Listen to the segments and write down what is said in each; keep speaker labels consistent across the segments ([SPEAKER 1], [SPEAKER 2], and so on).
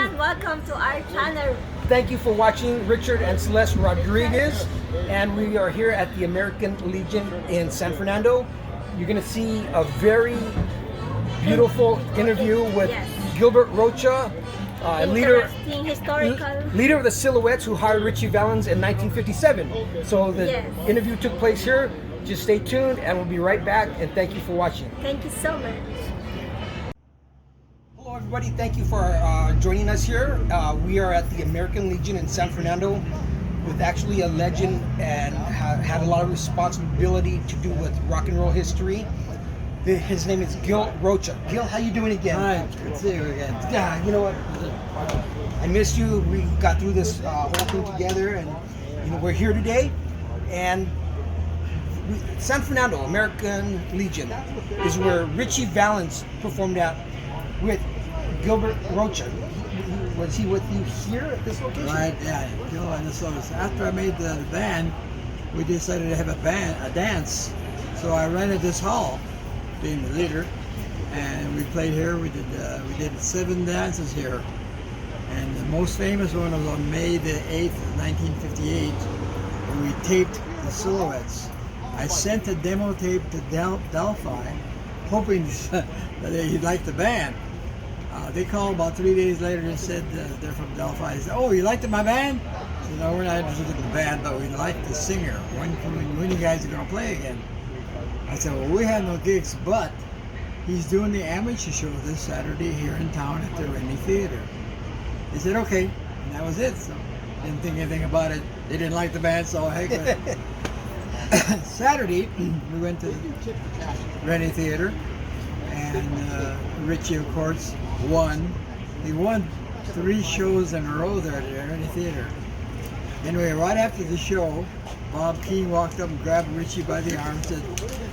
[SPEAKER 1] everyone.
[SPEAKER 2] Welcome to our channel.
[SPEAKER 1] Thank you for watching Richard and Celeste Rodriguez. And we are here at the American Legion in San Fernando. You're going to see a very beautiful interview with Gilbert Rocha, leader of the Silhouettes, who hired Ritchie Valens in 1957. So the interview took place here. Just stay tuned and we'll be right back, and thank you for watching.
[SPEAKER 2] Thank you so much.
[SPEAKER 1] Hello everybody, thank you for joining us here. We are at the American Legion in San Fernando with actually a legend and had a lot of responsibility to do with rock and roll history. His name is Gil Rocha. Gil, how you doing again?
[SPEAKER 3] Hi, good to see you again.
[SPEAKER 1] Yeah, you know what? I missed you. We got through this whole thing together, and we're here today. And San Fernando, American Legion, is where Ritchie Valens performed at with Gilbert Rocha. Was he with you here at this location?
[SPEAKER 3] Right, yeah. So after I made the band, we decided to have a dance. So I rented this hall, being the leader, and we played here. We did 7 dances here, and the most famous one was on May the 8th, 1958, when we taped the Silhouettes. I sent a demo tape to Del-Fi, hoping that he'd like the band. They called about 3 days later and said they're from Del-Fi. They said, "Oh, you liked my band?" I said, "No, we're not interested in the band, but we like the singer. When you guys are going to play again?" I said, "Well, we have no gigs, but he's doing the amateur show this Saturday here in town at the Ritchie Theater." They said, "Okay," and that was it. So didn't think anything about it. They didn't like the band, so heck with it. Saturday, we went to Ritchie Theater, and Ritchie, of course, won. He won 3 shows in a row there at Ritchie Theater. Anyway, right after the show, Bob Keane walked up and grabbed Ritchie by the arm and said,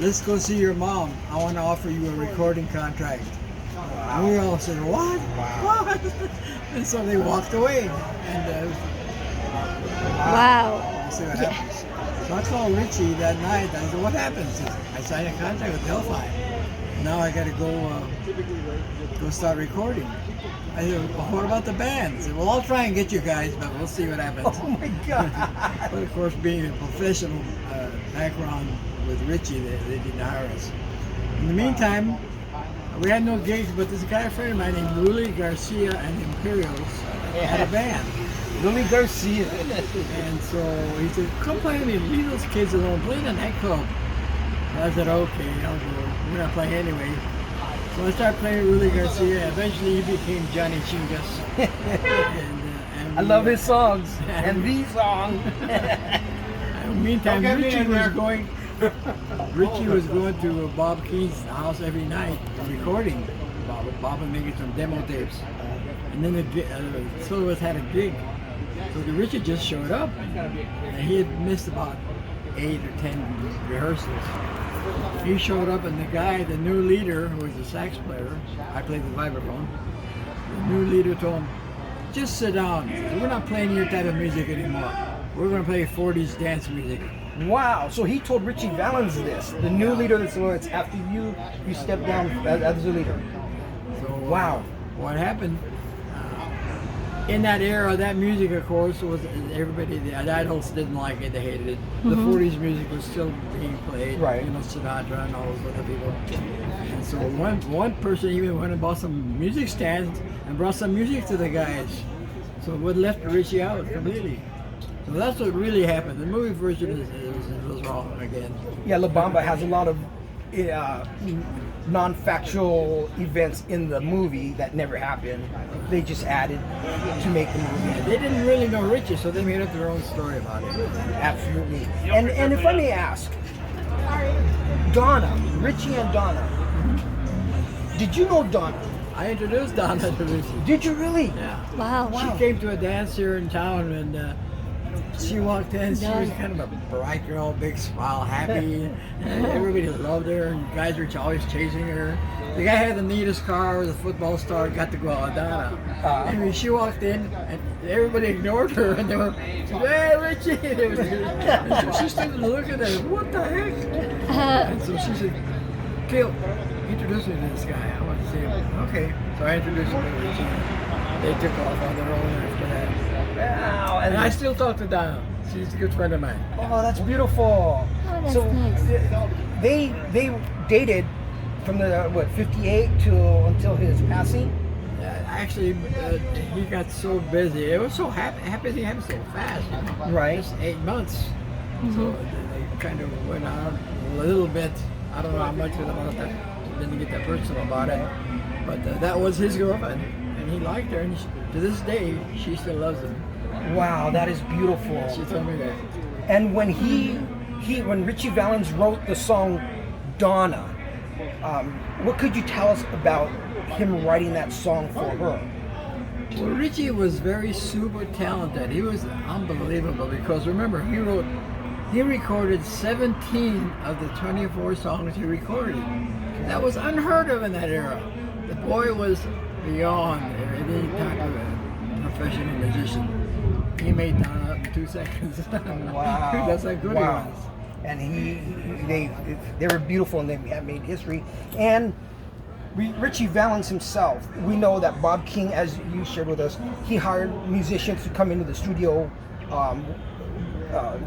[SPEAKER 3] "Let's go see your mom. I want to offer you a recording contract." And we all said, "What? What?" And so they walked away. And
[SPEAKER 2] Wow.
[SPEAKER 3] we'll see what happens. So I called Ritchie that night. I said, "What happened?" He said, "I signed a contract with Del-Fi. Now I got to go start recording." I said, "Well, what about the band?" He said, "Well, I'll try and get you guys, but we'll see what happens."
[SPEAKER 1] Oh my God!
[SPEAKER 3] But of course, being a professional background with Ritchie, they didn't hire us. In the meantime, we had no gigs, but this guy, a friend of mine named Lily Garcia and the Imperials had a band.
[SPEAKER 1] Lily Garcia.
[SPEAKER 3] And so he said, "Come play with me, leave those kids alone, play in a nightclub." So I said, "Okay, I'll go. We're not playing anyway." So I started playing with Lily Garcia. Eventually he became Johnny Chingas. And
[SPEAKER 1] I love his songs and these songs.
[SPEAKER 3] Meantime, Ritchie was going to Bob Keane's house every night recording. Bob was making some demo tapes. And then the Silhouettes had a gig. So Ritchie just showed up, and he had missed about 8 or 10 rehearsals. He showed up, and the new leader, who was the sax player, I played the vibraphone, the new leader told him, "Just sit down. We're not playing your type of music anymore. We're going to play 40s dance music."
[SPEAKER 1] Wow! So he told Ritchie Valens this, the new leader of the Silhouettes, after you stepped down as the leader.
[SPEAKER 3] So
[SPEAKER 1] wow!
[SPEAKER 3] What happened? In that era, that music, of course, was everybody. The adults didn't like it; they hated it. The 40s music was still being played,
[SPEAKER 1] right?
[SPEAKER 3] Sinatra and all those other people. And so one person even went and bought some music stands and brought some music to the guys. So what left Ritchie out completely. So that's what really happened. The movie version was wrong again.
[SPEAKER 1] Yeah, La Bamba has a lot of non-factual events in the movie that never happened. They just added to make the movie.
[SPEAKER 3] Yeah, they didn't really know Ritchie, so they made up their own story about it.
[SPEAKER 1] Absolutely. And if I may ask, Donna, Ritchie and Donna, did you know Donna?
[SPEAKER 3] I introduced Donna to Ritchie.
[SPEAKER 1] Did you really?
[SPEAKER 3] Yeah.
[SPEAKER 2] Wow.
[SPEAKER 3] She came to a dance here in town, and she walked in. She was kind of a bright girl, big smile, happy. And everybody loved her, and guys were always chasing her. The guy had the neatest car, the football star, got to go out with Donna. Anyway, she walked in, and everybody ignored her, and they were, "Hey, Ritchie!" And so she started looking at him, "What the heck?" And so she said, "Gil, introduce me to this guy. I want to see him." Okay, so I introduced him to Ritchie. they took off on their own after that.
[SPEAKER 1] Wow,
[SPEAKER 3] And I still talk to Donna. She's a good friend of mine.
[SPEAKER 1] oh, that's beautiful.
[SPEAKER 2] Oh, that's
[SPEAKER 1] So
[SPEAKER 2] nice.
[SPEAKER 1] they dated from the what 58 until his passing.
[SPEAKER 3] Actually, he got so busy. It was so happy he happened so fast. You know?
[SPEAKER 1] Right.
[SPEAKER 3] Just 8 months. So they kind of went on a little bit. I don't know how much about that. Didn't get that personal about it. But that was his girlfriend, and he liked her. And to this day, she still loves him.
[SPEAKER 1] Wow, that is beautiful.
[SPEAKER 3] She told me that.
[SPEAKER 1] And when when Ritchie Valens wrote the song Donna, what could you tell us about him writing that song for her?
[SPEAKER 3] Well, Ritchie was very super talented. He was unbelievable because remember, he recorded 17 of the 24 songs he recorded. That was unheard of in that era. The boy was beyond any type of a professional musician. He made Donna up in 2 seconds.
[SPEAKER 1] Wow.
[SPEAKER 3] That's how good he was.
[SPEAKER 1] And they were beautiful, and they have made history. And Ritchie Valens himself, we know that Bob King, as you shared with us, he hired musicians to come into the studio.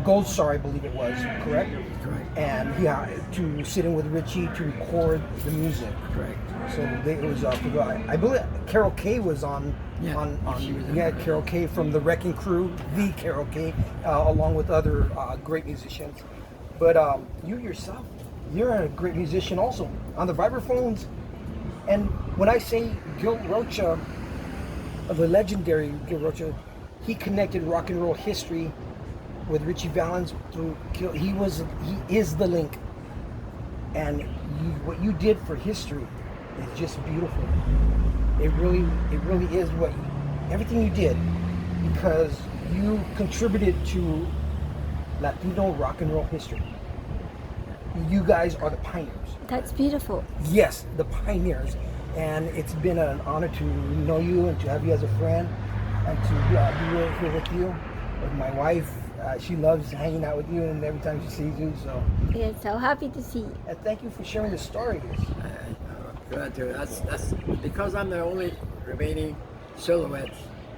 [SPEAKER 1] Gold Star, I believe it was, correct?
[SPEAKER 3] Correct.
[SPEAKER 1] And to sit in with Ritchie to record the music.
[SPEAKER 3] Correct.
[SPEAKER 1] So it was, I believe Carol Kay was on.
[SPEAKER 3] Yeah, she was in
[SPEAKER 1] Yeah,
[SPEAKER 3] there.
[SPEAKER 1] Carol Kay from the Wrecking Crew, the Carol Kay, along with other great musicians. But you yourself, you're a great musician also on the vibraphones. And when I say Gilbert Rocha, the legendary Gilbert Rocha, he connected rock and roll history with Ritchie Valens through. He is the link, and what you did for history is just beautiful. It really is everything you did, because you contributed to Latino rock and roll history. You guys are the pioneers.
[SPEAKER 2] That's beautiful.
[SPEAKER 1] Yes, the pioneers. And it's been an honor to know you and to have you as a friend and to be here with you. With my wife, she loves hanging out with you, and every time she sees you. So,
[SPEAKER 2] Yeah, so happy to see you.
[SPEAKER 1] and thank you for sharing the stories.
[SPEAKER 3] Glad to. That's because I'm the only remaining silhouette.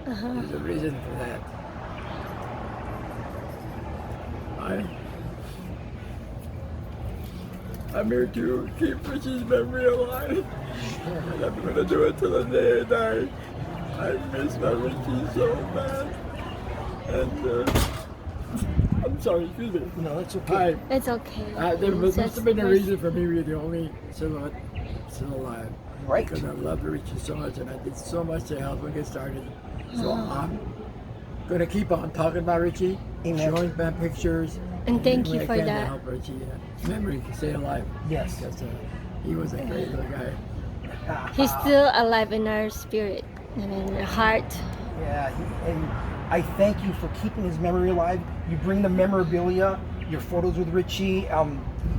[SPEAKER 3] There's a reason for that. I'm here to keep Ritchie's memory alive, and I'm going to do it till the day I die. I miss my Ritchie so bad, and I'm sorry, excuse me.
[SPEAKER 1] No, it's okay.
[SPEAKER 2] It's okay.
[SPEAKER 3] There must
[SPEAKER 2] That's
[SPEAKER 3] have been a
[SPEAKER 2] nice.
[SPEAKER 3] reason for me being the only silhouette still alive.
[SPEAKER 1] Right.
[SPEAKER 3] Because I loved Ritchie so much, and I did so much to help him get started. So I'm going to keep on talking about Ritchie,
[SPEAKER 1] Amen.
[SPEAKER 3] showing my pictures.
[SPEAKER 2] And thank
[SPEAKER 3] any
[SPEAKER 2] you
[SPEAKER 3] way I
[SPEAKER 2] for
[SPEAKER 3] can to
[SPEAKER 2] that.
[SPEAKER 3] help Ritchie. Memory can stay alive.
[SPEAKER 1] Yes.
[SPEAKER 3] Because he was a great little guy.
[SPEAKER 2] He's still alive in our spirit and in our heart.
[SPEAKER 1] Yeah, and I thank you for keeping his memory alive. You bring the memorabilia, your photos with Ritchie.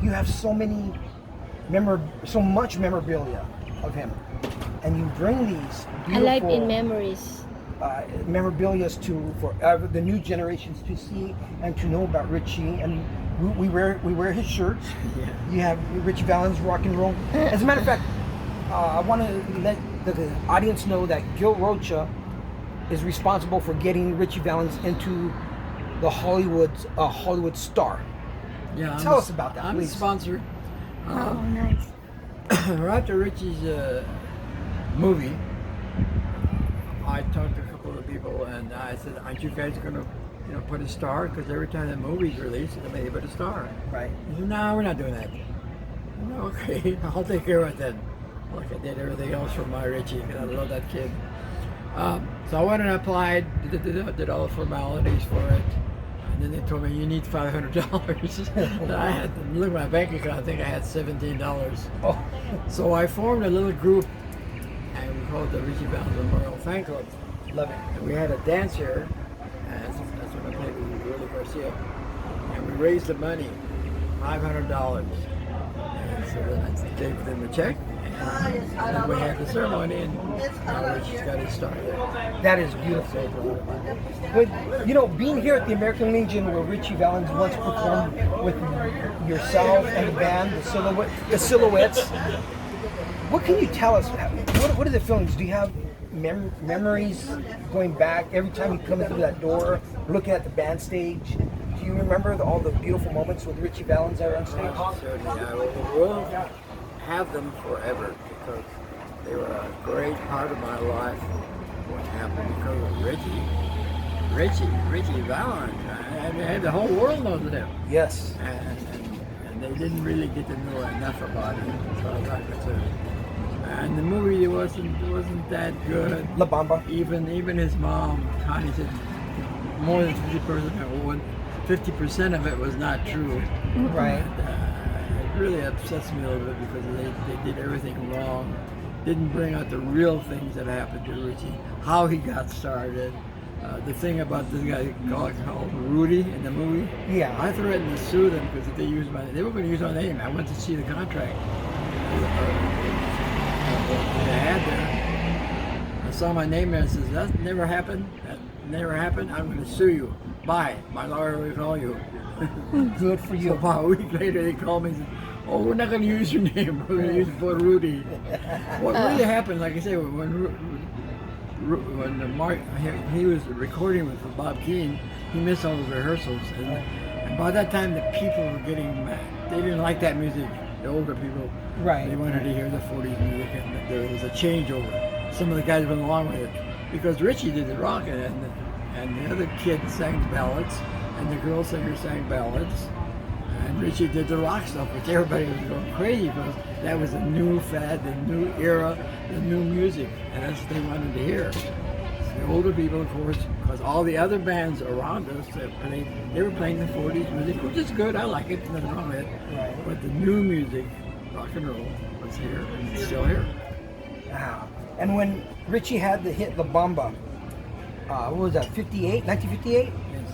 [SPEAKER 1] You have so much memorabilia of him, and you bring these beautiful
[SPEAKER 2] Alive in memories.
[SPEAKER 1] memorabilia for the new generations to see and to know about Ritchie. And we wear his shirts.
[SPEAKER 3] Yeah.
[SPEAKER 1] You have Ritchie Valens rock and roll. As a matter of fact, I want to let the audience know that Gil Rocha is responsible for getting Ritchie Valens into the Hollywood star.
[SPEAKER 3] Yeah.
[SPEAKER 1] Tell us about that,
[SPEAKER 3] I'm
[SPEAKER 1] please.
[SPEAKER 3] the sponsor.
[SPEAKER 2] Oh, nice.
[SPEAKER 3] Right after Ritchie's movie, I talked to a couple of people, and I said, "Aren't you guys going to, put a star? Because every time the movie's released, they put a star."
[SPEAKER 1] Right.
[SPEAKER 3] He said, "No, we're not doing that." No, okay, I'll take care of it then. Like I did everything else for my Ritchie, because I love that kid. So I went and applied, did all the formalities for it, and then they told me you need $500. And I had to look at my bank account. I think I had $17.
[SPEAKER 1] Oh,
[SPEAKER 3] So I formed a little group, and we called it the Ritchie Valens Memorial Fan Club.
[SPEAKER 1] love it.
[SPEAKER 3] And we had a dance here, and that's what I played with Willie Garcia. And we raised the money, $500. And so then I gave them a check, and then we had the ceremony, and now Ritchie's got his star there.
[SPEAKER 1] That is beautiful. But being here at the American Legion, where Ritchie Valens once performed with yourself and the band, the Silhouettes. What can you tell us? What are the feelings? Do you have memories going back every time you come through that door, looking at the band stage? Do you remember all the beautiful moments with Ritchie Valens there on stage?
[SPEAKER 4] Certainly, I will have them forever because they were a great part of my life. What happened because of Ritchie Valens, and the whole world knows of him.
[SPEAKER 1] Yes.
[SPEAKER 4] And they didn't really get to know enough about him, as far as I'm concerned. And the movie wasn't that good.
[SPEAKER 1] La Bamba.
[SPEAKER 4] Even his mom, Connie, said more than 50% of it was not true.
[SPEAKER 1] Right.
[SPEAKER 4] It really upsets me a little bit because they did everything wrong. Didn't bring out the real things that happened to Ritchie, how he got started. The thing about this guy called Rudy in the movie.
[SPEAKER 1] Yeah.
[SPEAKER 4] I threatened to sue them because if they were going to use my name. I went to see the contract they had there. I saw my name there and says, "That never happened. That never happened. I'm going to sue you. Bye. My lawyer will call you."
[SPEAKER 1] Good for you.
[SPEAKER 4] So about a week later, they called me and said, "Oh, we're not going to use your name. We're going to use it for Rudy." What really happened, like I say, when Mark he was recording with Bob Keane, he missed all the rehearsals, and by that time the people were getting mad. They didn't like that music. The older people,
[SPEAKER 1] Right.
[SPEAKER 4] They wanted to hear the '40s music, and there was a changeover. Some of the guys went along with it because Ritchie did the rock, and the other kid sang ballads, and the girl singer sang ballads. And Ritchie did the rock stuff, which everybody was going crazy because that was a new fad, the new era, the new music, and that's what they wanted to hear. The older people, of course, because all the other bands around us, they were playing the '40s music, which is good. I like it, nothing wrong with it.
[SPEAKER 1] Right.
[SPEAKER 4] But the new music, rock and roll, was here, and it's still here.
[SPEAKER 1] Wow. And when Ritchie had the hit La Bamba, what was that, 1958?
[SPEAKER 4] Yes.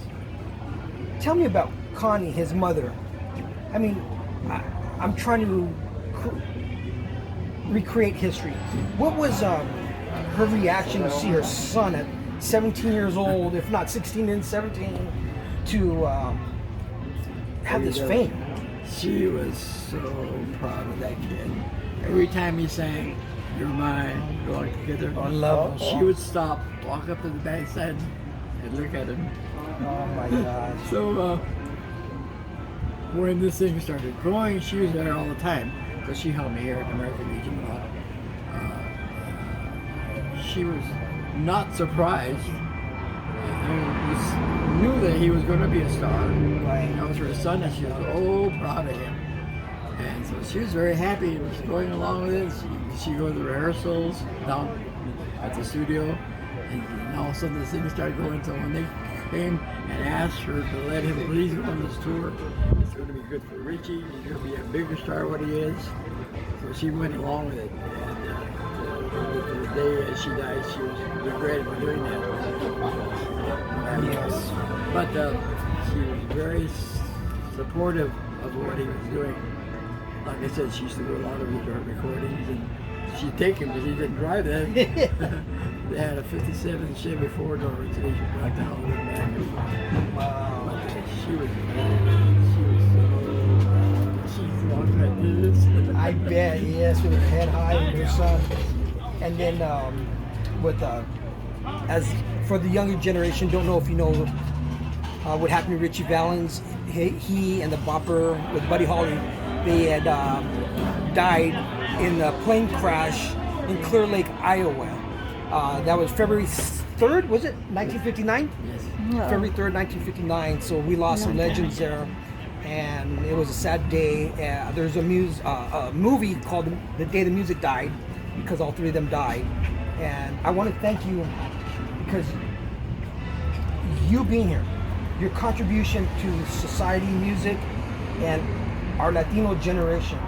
[SPEAKER 1] Tell me about Connie, his mother. I mean, I'm trying to recreate history. What was her reaction to see her son at 17 years old, if not 16 and 17, to have this fame?
[SPEAKER 4] She was so proud of that kid. Every time he sang, "You're Mine," "Go On Together,"
[SPEAKER 1] I love it.
[SPEAKER 4] she would stop, walk up to the bandstand, and look at him.
[SPEAKER 1] Oh my gosh.
[SPEAKER 4] So when this thing started growing, she was there all the time because she helped me here at the American Legion a lot. She was not surprised and knew that he was going to be a star.
[SPEAKER 1] Right.
[SPEAKER 4] That was her son, and she was proud of him. And so she was very happy and was going along with it. She'd go to the rehearsals down at the studio, and all of a sudden the thing started going. So when they came and asked her to let him please go on this tour, it's going to be good for Ritchie. He's going to be a bigger star what he is. So she went along with it. And to the day as she died, she was regretting doing that.
[SPEAKER 1] Yes.
[SPEAKER 4] But she was very supportive of what he was doing. Like I said, she used to do a lot of his recordings, and she'd take him because he didn't drive that. They had a '57 Chevy 4-door, so they should drive to Hollywood back.
[SPEAKER 1] Wow.
[SPEAKER 4] But she was so she walked like this.
[SPEAKER 1] I bet, yes, with her head high and her son. And then as for the younger generation, don't know if you know what happened to Ritchie Valens. He and the bopper with Buddy Holly, they had died in a plane crash in Clear Lake, Iowa. That was February 3rd, was it? 1959?
[SPEAKER 4] Yes.
[SPEAKER 2] No.
[SPEAKER 1] February 3rd, 1959. So we lost some legends there, and it was a sad day. There's a movie called The Day the Music Died, because all three of them died. And I want to thank you because you being here, your contribution to society, music, and our Latino generation,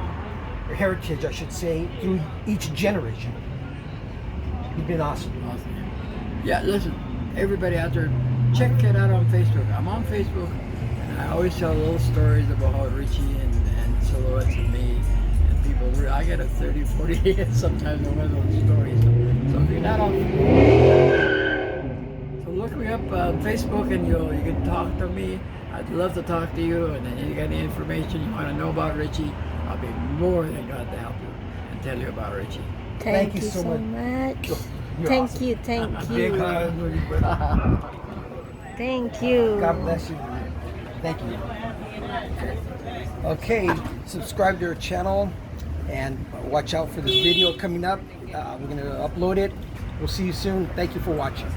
[SPEAKER 1] or heritage, I should say, through each generation. You've been awesome.
[SPEAKER 4] Awesome. Yeah, listen, everybody out there, check it out on Facebook. I'm on Facebook, and I always tell little stories about how Ritchie and silhouettes of me, and people, I get a 30, 40 hits sometimes on one of those stories. So if you're not on, so look me up on Facebook, and you can talk to me. I'd love to talk to you, and then you got any information you want to know about Ritchie, I'll be more than glad to help you and tell you about Ritchie.
[SPEAKER 2] Thank
[SPEAKER 1] you
[SPEAKER 2] you
[SPEAKER 1] so
[SPEAKER 2] so
[SPEAKER 1] much.
[SPEAKER 2] much.
[SPEAKER 1] You're
[SPEAKER 2] Thank
[SPEAKER 1] awesome.
[SPEAKER 2] you, thank
[SPEAKER 1] Big
[SPEAKER 2] you,
[SPEAKER 1] hug.
[SPEAKER 2] thank you.
[SPEAKER 1] God bless you. Thank you. Okay, subscribe to our channel and watch out for this video coming up. We're going to upload it. We'll see you soon. Thank you for watching.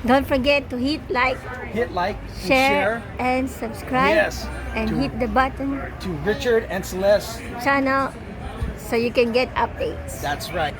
[SPEAKER 2] Don't forget to hit like,
[SPEAKER 1] Hit like, and
[SPEAKER 2] share, and subscribe.
[SPEAKER 1] Yes.
[SPEAKER 2] And hit the button
[SPEAKER 1] to Richard and Celeste.
[SPEAKER 2] channel so you can get updates.
[SPEAKER 1] That's right.